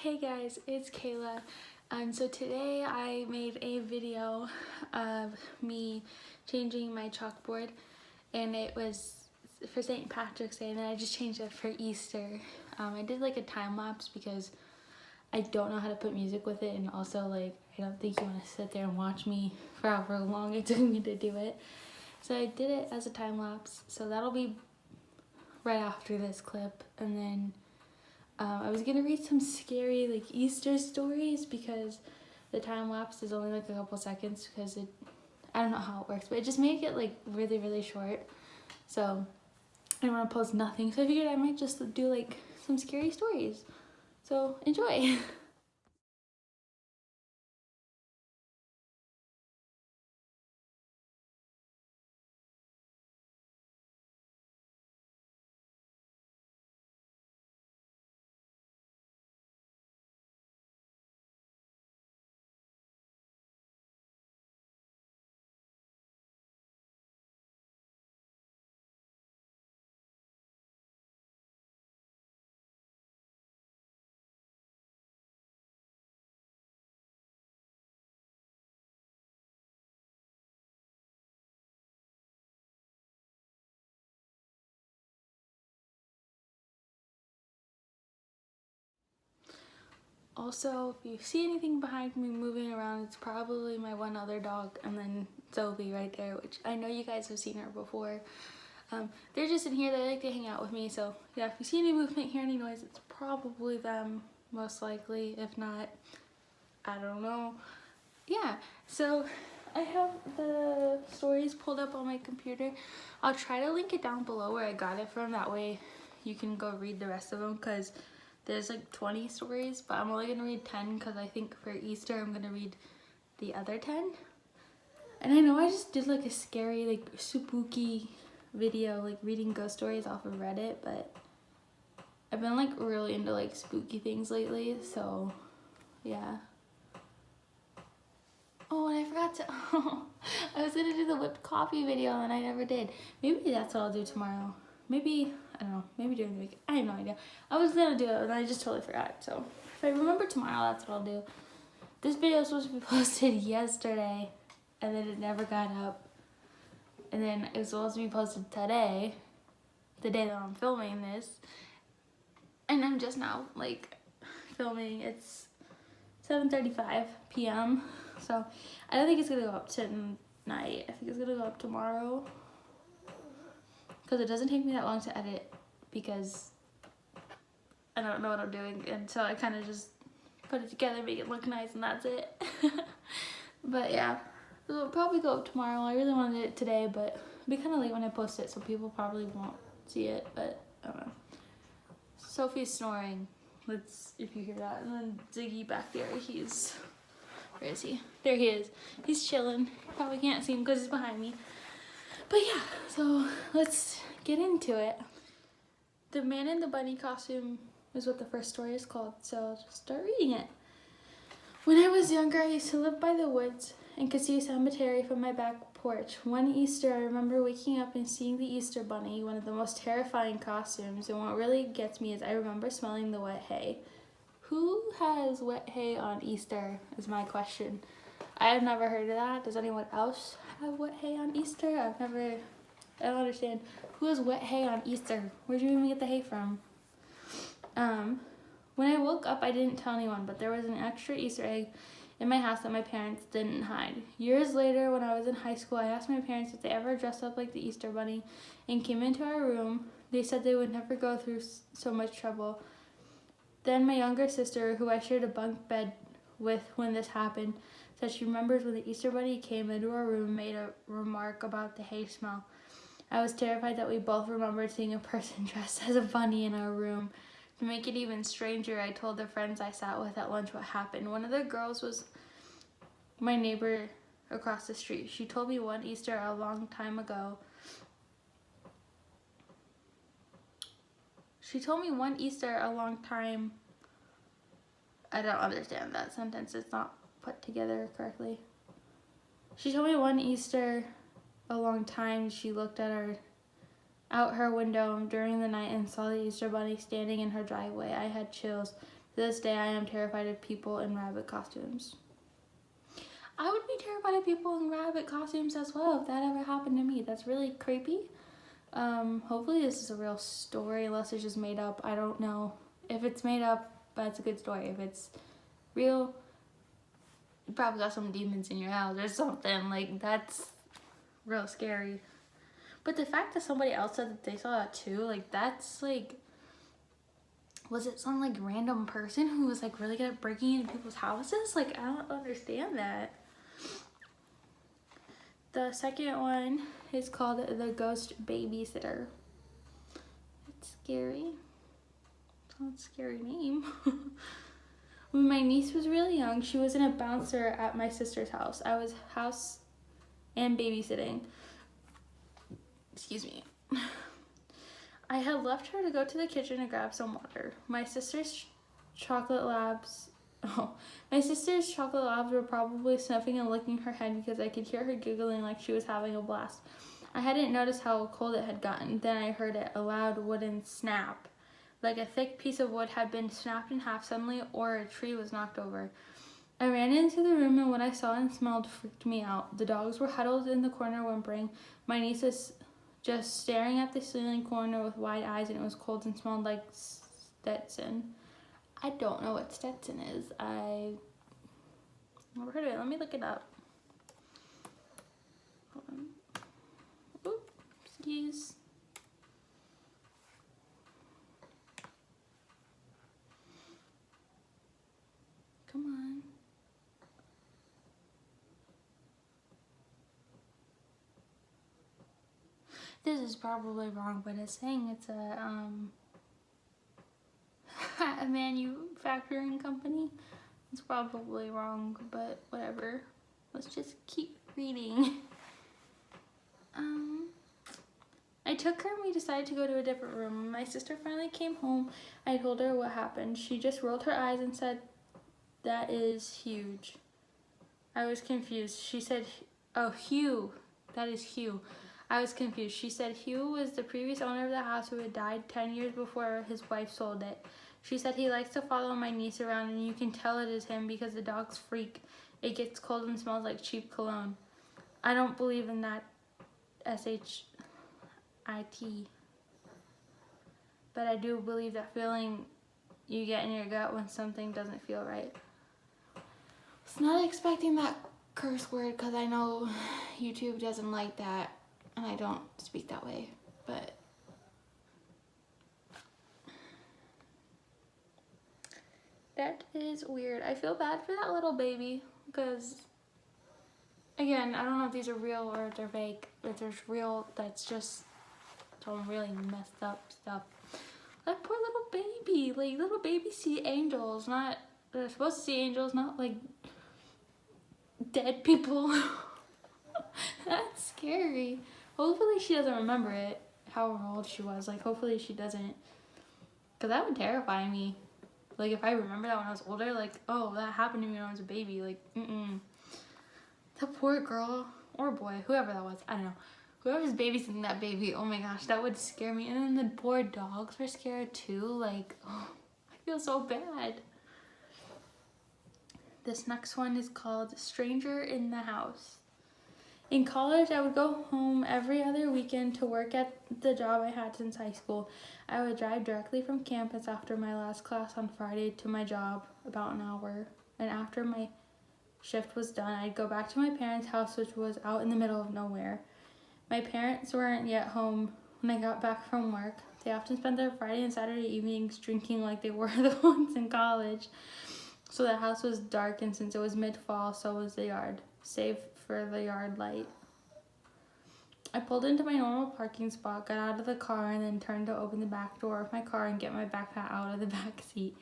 Hey guys, it's Kayla. So today I made a video of me changing my chalkboard, and it was for St. Patrick's Day, and then I just changed it for Easter. I did like a time lapse because I don't know how to put music with it, and also like I don't think you want to sit there and watch me for however long it took me to do it. So I did it as a time lapse, so that'll be right after this clip, and then I was gonna read some scary like Easter stories because the time lapse is only like a couple seconds because I don't know how it works, but it just made it like really short. So I don't want to post nothing, so I figured I might just do like some scary stories. So enjoy. Also, if you see anything behind me moving around, it's probably my one other dog, and then Sophie right there, which I know you guys have seen her before. They're just in here, they like to hang out with me, so yeah, if you see any movement, hear any noise, it's probably them, most likely. If not, I don't know. Yeah, so I have the stories pulled up on my computer. I'll try to link it down below where I got it from, that way you can go read the rest of them, because there's like 20 stories, but I'm only gonna read 10 because I think for Easter I'm gonna read the other 10. And I know I just did like a scary, like spooky video, like reading ghost stories off of Reddit, but I've been like really into like spooky things lately, so yeah. Oh, and I forgot to, I was gonna do the whipped coffee video and I never did. Maybe that's what I'll do tomorrow. Maybe, I don't know, maybe during the week. I have no idea. I was gonna do it and I just totally forgot. So if I remember tomorrow, that's what I'll do. This video was supposed to be posted yesterday and then it never got up. And then it was supposed to be posted today, the day that I'm filming this. And I'm just now like filming. It's 7:35 p.m. So I don't think it's gonna go up tonight. I think it's gonna go up tomorrow because it doesn't take me that long to edit because I don't know what I'm doing, and so I kind of just put it together, make it look nice, and that's it. But yeah, it'll probably go up tomorrow. I really wanted it today, but it'll be kind of late when I post it, so people probably won't see it. But I don't know. Sophie's snoring. If you hear that. And then Ziggy back there, where is he? There he is. He's chilling. Probably can't see him because he's behind me. But yeah, so let's get into it. The Man in the Bunny Costume is what the first story is called, so I'll just start reading it. When I was younger, I used to live by the woods and could see a cemetery from my back porch. One Easter, I remember waking up and seeing the Easter Bunny, one of the most terrifying costumes, and what really gets me is I remember smelling the wet hay. Who has wet hay on Easter is my question. I have never heard of that. Does anyone else have wet hay on Easter? I don't understand. Who has wet hay on Easter? Where'd you even get the hay from? When I woke up, I didn't tell anyone, but there was an extra Easter egg in my house that my parents didn't hide. Years later, when I was in high school, I asked my parents if they ever dressed up like the Easter Bunny and came into our room. They said they would never go through so much trouble. Then my younger sister, who I shared a bunk bed with when this happened, said she remembers when the Easter Bunny came into our room and made a remark about the hay smell. I was terrified that we both remembered seeing a person dressed as a bunny in our room. To make it even stranger, I told the friends I sat with at lunch what happened. One of the girls was my neighbor across the street. She told me one Easter a long time ago. I don't understand that sentence. It's not put together correctly. She told me one Easter a long time she looked at out her window during the night and saw the Easter Bunny standing in her driveway. I had chills. this day, I am terrified of people in rabbit costumes. I would be terrified of people in rabbit costumes as well if that ever happened to me. That's really creepy. Hopefully this is a real story, unless it's just made up. I don't know. If it's made up, but it's a good story. If it's real, you probably got some demons in your house or something. Like, that's real scary. But the fact that somebody else said that they saw that too, like, that's like, was it some like random person who was like really good at breaking into people's houses? Like, I don't understand that. The second one is called The Ghost Babysitter. It's scary. It's a scary name. When my niece was really young, she was in a bouncer at my sister's house. I was house and babysitting. Excuse me. I had left her to go to the kitchen to grab some water. My sister's chocolate labs were probably sniffing and licking her head because I could hear her giggling like she was having a blast. I hadn't noticed how cold it had gotten. Then I heard it, a loud wooden snap. Like a thick piece of wood had been snapped in half suddenly, or a tree was knocked over. I ran into the room, and what I saw and smelled freaked me out. The dogs were huddled in the corner whimpering. My niece was just staring at the ceiling corner with wide eyes, and it was cold and smelled like Stetson. I don't know what Stetson is. I never heard of it. Let me look it up. Hold on. Oop, excuse. Come on. This is probably wrong, but it's saying it's a a manufacturing company. It's probably wrong, but whatever. Let's just keep reading. I took her and we decided to go to a different room. When my sister finally came home, I told her what happened. She just rolled her eyes and said, "That is huge." I was confused. She said, "Oh, Hugh. That is Hugh." I was confused. She said Hugh was the previous owner of the house who had died 10 years before his wife sold it. She said he likes to follow my niece around, and you can tell it is him because the dogs freak. It gets cold and smells like cheap cologne. I don't believe in that SHIT, but I do believe that feeling you get in your gut when something doesn't feel right. I was not expecting that curse word because I know YouTube doesn't like that, and I don't speak that way, but that is weird. I feel bad for that little baby because, again, I don't know if these are real or if they're fake. If there's real, that's just some really messed up stuff. That poor little baby. Like, little babies see angels, not, they're supposed to see angels, not like dead people. That's scary. Hopefully she doesn't remember it, how old she was. Like, hopefully she doesn't, because that would terrify me. Like, if I remember that when I was older, like, oh, that happened to me when I was a baby. Like, The poor girl, or boy, whoever that was, I don't know. Whoever's babysitting that baby, oh my gosh, that would scare me. And then the poor dogs were scared too. Like, oh, I feel so bad. This next one is called Stranger in the House. In college, I would go home every other weekend to work at the job I had since high school. I would drive directly from campus after my last class on Friday to my job, about an hour. And after my shift was done, I'd go back to my parents' house, which was out in the middle of nowhere. My parents weren't yet home when I got back from work. They often spent their Friday and Saturday evenings drinking like they were the ones in college. So the house was dark, and since it was mid-fall, so was the yard, save for the yard light. I pulled into my normal parking spot, got out of the car, and then turned to open the back door of my car and get my backpack out of the back seat.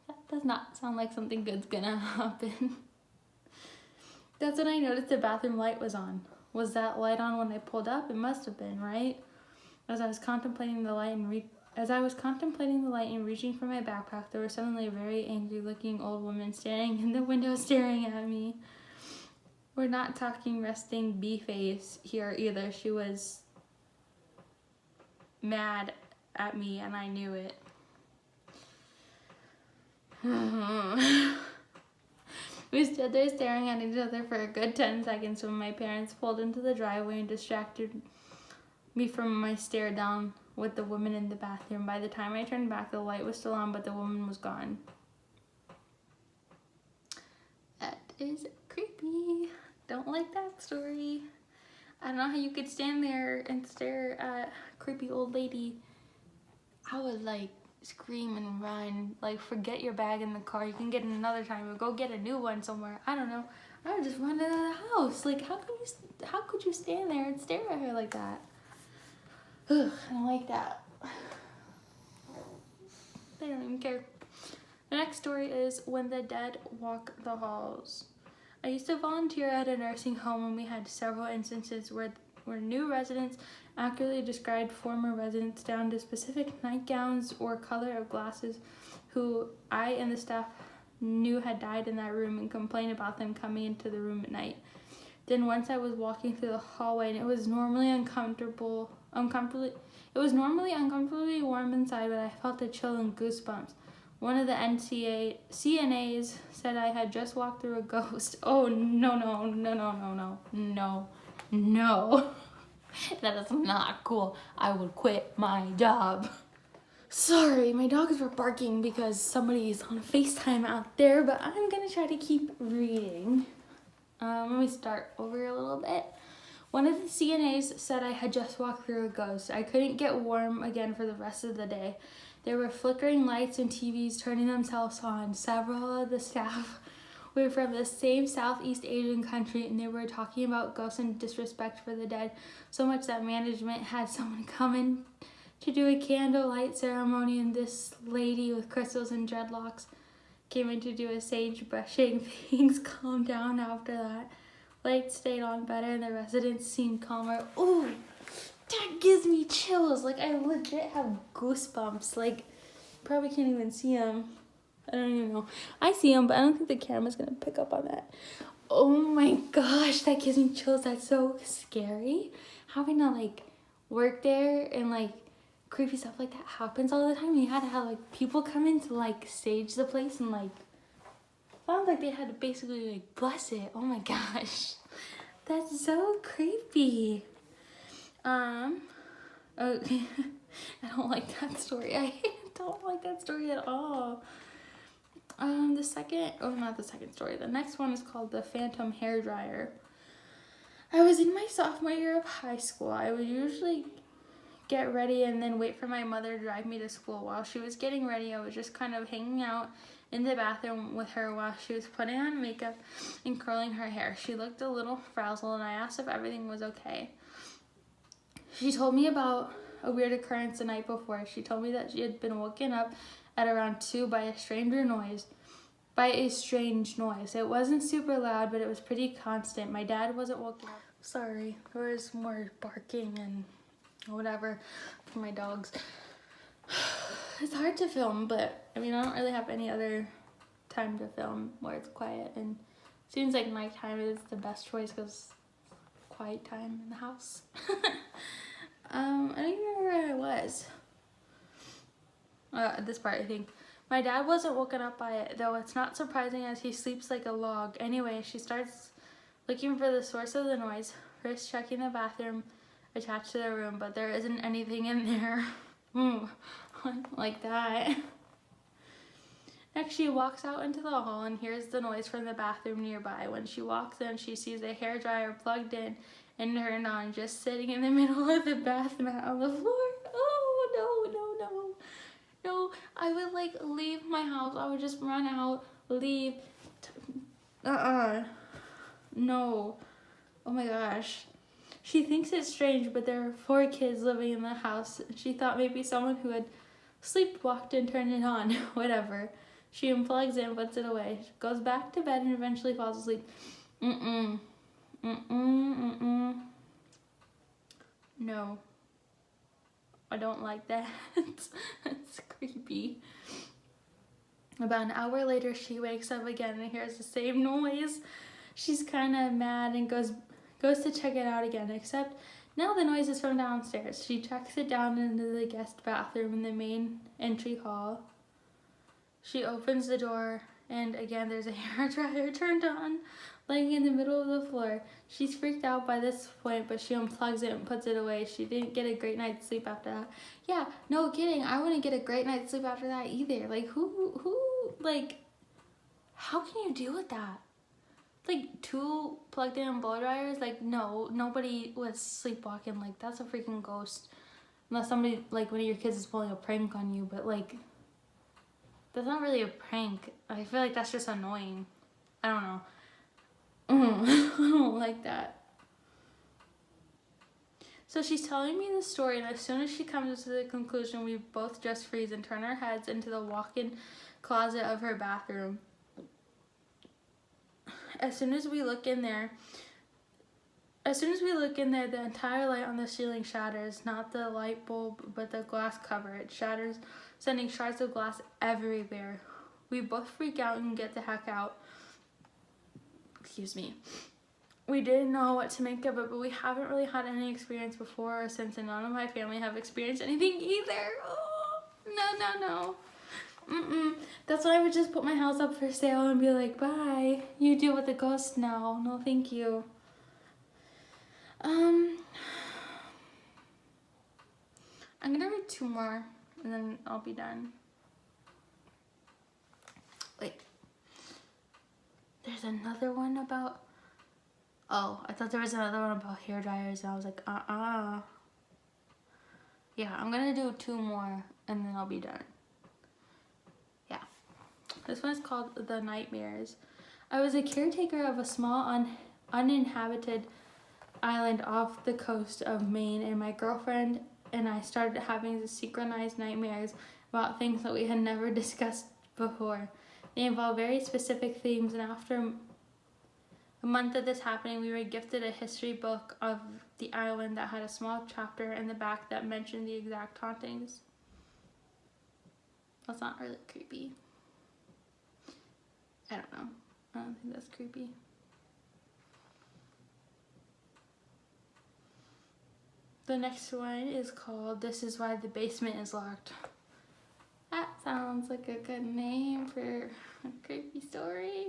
That does not sound like something good's gonna happen. That's when I noticed the bathroom light was on. Was that light on when I pulled up? It must have been, right? As I was contemplating the light and reaching for my backpack, there was suddenly a very angry-looking old woman standing in the window staring at me. We're not talking resting bee face here either. She was mad at me, and I knew it. We stood there staring at each other for a good 10 seconds when my parents pulled into the driveway and distracted me from my stare down with the woman in the bathroom. By the time I turned back, the light was still on, but the woman was gone. That is creepy. Don't like that story. I don't know how you could stand there and stare at a creepy old lady. I would like scream and run, like forget your bag in the car, you can get it another time or go get a new one somewhere. I don't know. I would just run out of the house. Like how could you stand there and stare at her like that? Ugh, I don't like that. They don't even care. The next story is When the Dead Walk the Halls. I used to volunteer at a nursing home and we had several instances where new residents accurately described former residents down to specific nightgowns or color of glasses who I and the staff knew had died in that room and complained about them coming into the room at night. Then once I was walking through the hallway and it was normally uncomfortably warm inside, but I felt a chill and goosebumps. One of the CNAs said I had just walked through a ghost. Oh, no. That is not cool. I would quit my job. Sorry, my dogs were barking because somebody's on FaceTime out there, but I'm gonna try to keep reading. Let me start over a little bit. One of the CNAs said I had just walked through a ghost. I couldn't get warm again for the rest of the day. There were flickering lights and TVs turning themselves on. Several of the staff were from the same Southeast Asian country, and they were talking about ghosts and disrespect for the dead, so much that management had someone come in to do a candlelight ceremony, and this lady with crystals and dreadlocks came in to do a sage brushing. Things calmed down after that. Lights stayed on better, and the residents seemed calmer. Ooh, that gives me chills. Like, I legit have goosebumps. Like, probably can't even see them. I don't even know. I see them, but I don't think the camera's gonna pick up on that. Oh my gosh, that gives me chills. That's so scary. Having to like work there and like creepy stuff like that happens all the time. You had to have like people come in to like stage the place and like sounds like they had to basically like bless it. Oh my gosh, that's so creepy. Okay. I don't like that story. I don't like that story at all. The next one is called The Phantom Hairdryer. I was in my sophomore year of high school. I would usually get ready and then wait for my mother to drive me to school. While she was getting ready, I was just kind of hanging out in the bathroom with her while she was putting on makeup and curling her hair. She looked a little frazzled and I asked if everything was okay. She told me about a weird occurrence the night before. She told me that she had been woken up at around 2 by a strange noise. It wasn't super loud, but it was pretty constant. My dad wasn't woken up. Sorry, there was more barking and whatever for my dogs. It's hard to film, but I mean, I don't really have any other time to film where it's quiet, and it seems like nighttime is the best choice because quiet time in the house. I don't even remember where I was. This part, I think. My dad wasn't woken up by it, though it's not surprising as he sleeps like a log. Anyway, she starts looking for the source of the noise, first checking the bathroom attached to the room, but there isn't anything in there. Like that. Next, she walks out into the hall and hears the noise from the bathroom nearby. When she walks in, she sees a hairdryer plugged in and turned on, just sitting in the middle of the bath mat on the floor. Oh, no. No, I would like leave my house. I would just run out, leave. No. Oh my gosh. She thinks it's strange, but there are 4 kids living in the house. She thought maybe someone who had sleepwalked and turned it on. Whatever. She unplugs it and puts it away. She goes back to bed and eventually falls asleep. No. I don't like that. That's creepy. About an hour later, she wakes up again and hears the same noise. She's kind of mad and goes to check it out again, except now the noise is from downstairs. She tracks it down into the guest bathroom in the main entry hall. She opens the door, and again there's a hairdryer turned on, laying in the middle of the floor. She's freaked out by this point, but she unplugs it and puts it away. She didn't get a great night's sleep after that. Yeah, no kidding. I wouldn't get a great night's sleep after that either. Like, like, how can you deal with that? Like, 2 plugged in blow dryers? Like, no, nobody was sleepwalking. Like, that's a freaking ghost. Unless somebody, like, one of your kids is pulling a prank on you, but, like, that's not really a prank. I feel like that's just annoying. I don't know. I don't like that. So she's telling me the story, and as soon as she comes to the conclusion, we both just freeze and turn our heads into the walk-in closet of her bathroom. As soon as we look in there, the entire light on the ceiling shatters. Not the light bulb, but the glass cover. It shatters, sending shards of glass everywhere. We both freak out and get the heck out. Excuse me. We didn't know what to make of it, but we haven't really had any experience before or since, and none of my family have experienced anything either. Oh, no. That's why I would just put my house up for sale and be like, bye. You deal with the ghost now. No, thank you. I'm gonna read 2 more, and then I'll be done. Wait. There's another one about... Oh, I thought there was another one about hair dryers, and I was like, Yeah, I'm gonna do 2 more, and then I'll be done. Yeah. This one is called The Nightmares. I was a caretaker of a small uninhabited island off the coast of Maine, and my girlfriend and I started having synchronized nightmares about things that we had never discussed before. They involved very specific themes, and after a month of this happening, we were gifted a history book of the island that had a small chapter in the back that mentioned the exact hauntings. That's not really creepy. I don't know. I don't think that's creepy. The next one is called This Is Why the Basement is Locked. That sounds like a good name for a creepy story.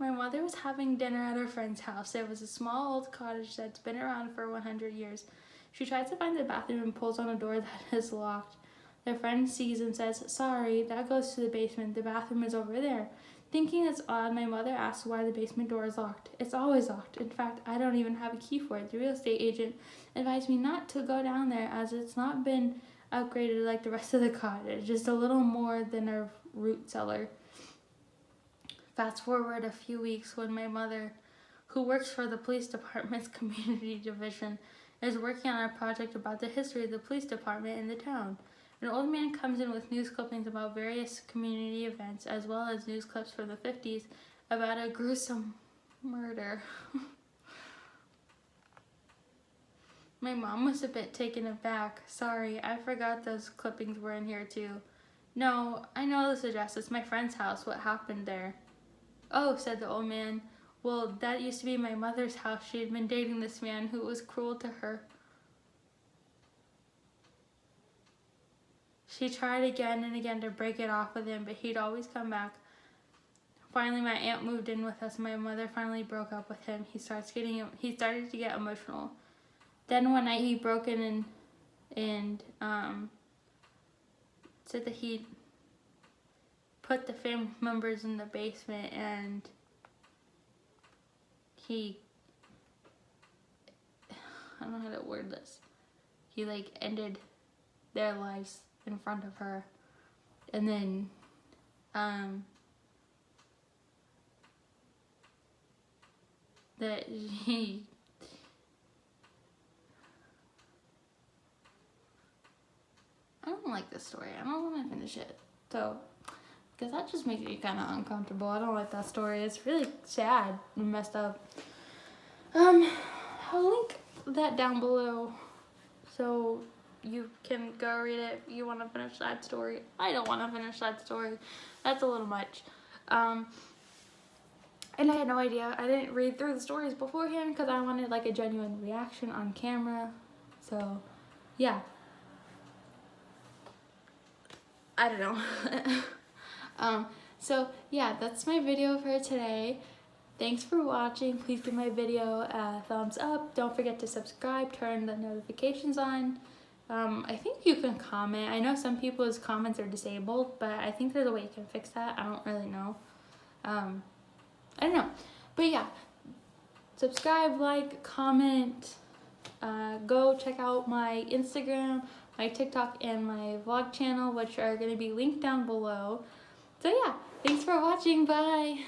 My mother was having dinner at her friend's house. It was a small old cottage that's been around for 100 years. She tries to find the bathroom and pulls on a door that is locked. Their friend sees and says, "Sorry, that goes to the basement. The bathroom is over there." Thinking it's odd, my mother asks why the basement door is locked. It's always locked. In fact, I don't even have a key for it. The real estate agent advised me not to go down there as it's not been upgraded like the rest of the cottage, just a little more than a root cellar. Fast forward a few weeks when my mother, who works for the police department's community division, is working on a project about the history of the police department in the town. An old man comes in with news clippings about various community events, as well as news clips from the 50s about a gruesome murder. My mom was a bit taken aback. "Sorry, I forgot those clippings were in here too." "No, I know this address. It's my friend's house. What happened there?" "Oh," said the old man. "Well, that used to be my mother's house. She had been dating this man who was cruel to her. She tried again and again to break it off with him, but he'd always come back. Finally, my aunt moved in with us, and my mother finally broke up with him. He started to get emotional. Then one night he broke in and said that he'd put the family members in the basement, and I don't know how to word this. He ended their lives in front of her, and then that he I don't like this story. I don't want to finish it, so because that just makes me kind of uncomfortable. I don't like that story. It's really sad and messed up. I'll link that down below so you can go read it if you want to finish that story. I don't want to finish that story. That's a little much. And I had no idea. I didn't read through the stories beforehand because I wanted a genuine reaction on camera. So, yeah. I don't know. So yeah, that's my video for today. Thanks for watching. Please give my video a thumbs up. Don't forget to subscribe, turn the notifications on. I think you can comment. I know some people's comments are disabled, but I think there's a way you can fix that. I don't really know. I don't know. But yeah, subscribe, like, comment. Go check out my Instagram, my TikTok, and my vlog channel, which are going to be linked down below. So yeah, thanks for watching. Bye.